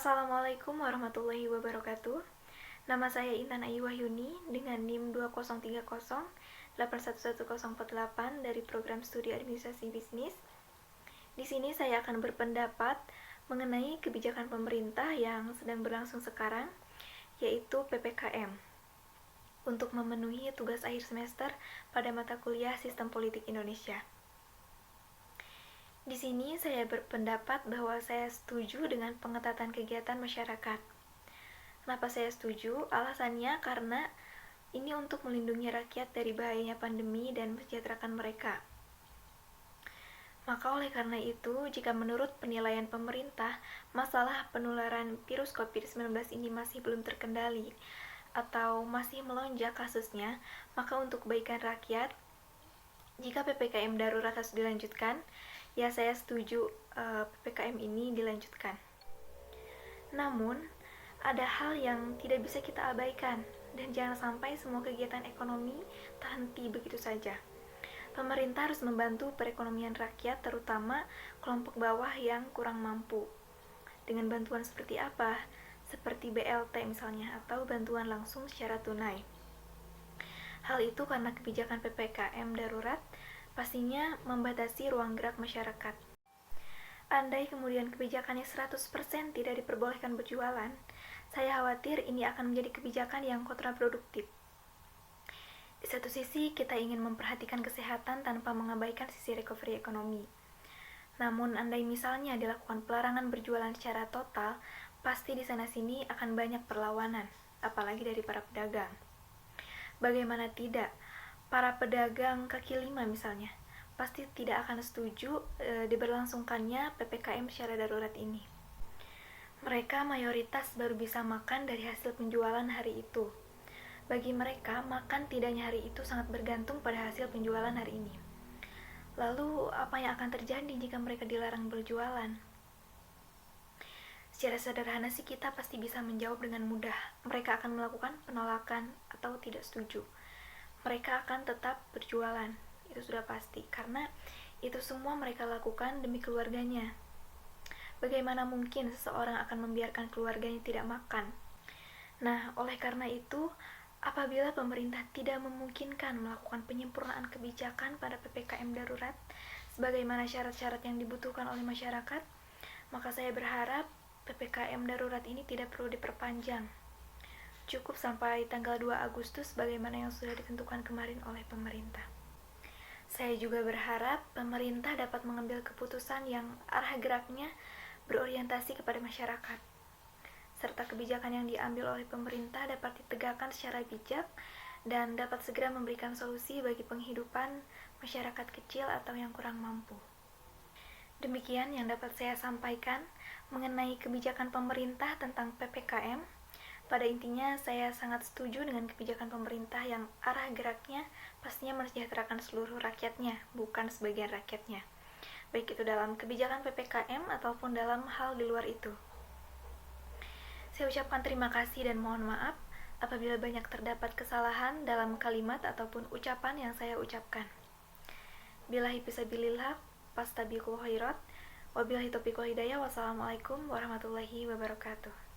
Assalamualaikum warahmatullahi wabarakatuh. Nama saya Intan Ayu Wahyuni dengan NIM 20308118 dari program studi administrasi bisnis. Di sini saya akan berpendapat mengenai kebijakan pemerintah yang sedang berlangsung sekarang, yaitu PPKM, untuk memenuhi tugas akhir semester pada mata kuliah Sistem Politik Indonesia. Di sini saya berpendapat bahwa saya setuju dengan pengetatan kegiatan masyarakat. Kenapa saya setuju? Alasannya karena ini untuk melindungi rakyat dari bahayanya pandemi dan mensejahterakan mereka. Maka oleh karena itu, jika menurut penilaian pemerintah, masalah penularan virus COVID-19 ini masih belum terkendali atau masih melonjak kasusnya, maka untuk kebaikan rakyat, jika PPKM darurat harus dilanjutkan, ya saya setuju PPKM ini dilanjutkan. Namun, ada hal yang tidak bisa kita abaikan, dan jangan sampai semua kegiatan ekonomi terhenti begitu saja. Pemerintah harus membantu perekonomian rakyat, terutama kelompok bawah yang kurang mampu. Dengan bantuan seperti apa? Seperti BLT misalnya, atau bantuan langsung secara tunai. Hal itu karena kebijakan PPKM darurat pastinya membatasi ruang gerak masyarakat. Andai kemudian kebijakannya 100% tidak diperbolehkan berjualan, saya khawatir ini akan menjadi kebijakan yang kontraproduktif. Di satu sisi, kita ingin memperhatikan kesehatan tanpa mengabaikan sisi recovery ekonomi. Namun, andai misalnya dilakukan pelarangan berjualan secara total, pasti di sana-sini akan banyak perlawanan, apalagi dari para pedagang. Bagaimana tidak? Para pedagang kaki lima misalnya, pasti tidak akan setuju diberlangsungkannya PPKM secara darurat ini. Mereka mayoritas baru bisa makan dari hasil penjualan hari itu. Bagi mereka, makan tidaknya hari itu sangat bergantung pada hasil penjualan hari ini. Lalu, apa yang akan terjadi jika mereka dilarang berjualan? Secara sederhana sih kita pasti bisa menjawab dengan mudah. Mereka akan melakukan penolakan atau tidak setuju. Mereka akan tetap berjualan, itu sudah pasti, karena itu semua mereka lakukan demi keluarganya. Bagaimana mungkin seseorang akan membiarkan keluarganya tidak makan? Nah, oleh karena itu, apabila pemerintah tidak memungkinkan melakukan penyempurnaan kebijakan pada PPKM darurat, sebagaimana syarat-syarat yang dibutuhkan oleh masyarakat, maka saya berharap PPKM darurat ini tidak perlu diperpanjang. Cukup sampai tanggal 2 Agustus bagaimana yang sudah ditentukan kemarin oleh pemerintah. Saya juga berharap pemerintah dapat mengambil keputusan yang arah geraknya berorientasi kepada masyarakat, serta kebijakan yang diambil oleh pemerintah dapat ditegakkan secara bijak dan dapat segera memberikan solusi bagi penghidupan masyarakat kecil atau yang kurang mampu. Demikian yang dapat saya sampaikan mengenai kebijakan pemerintah tentang PPKM. Pada intinya, saya sangat setuju dengan kebijakan pemerintah yang arah geraknya pastinya mensejahterakan seluruh rakyatnya, bukan sebagian rakyatnya. Baik itu dalam kebijakan PPKM ataupun dalam hal di luar itu. Saya ucapkan terima kasih dan mohon maaf apabila banyak terdapat kesalahan dalam kalimat ataupun ucapan yang saya ucapkan. Billahi fisabilillah, fastabiqul khairat, wabillahi taufiq wal hidayah, wassalamualaikum warahmatullahi wabarakatuh.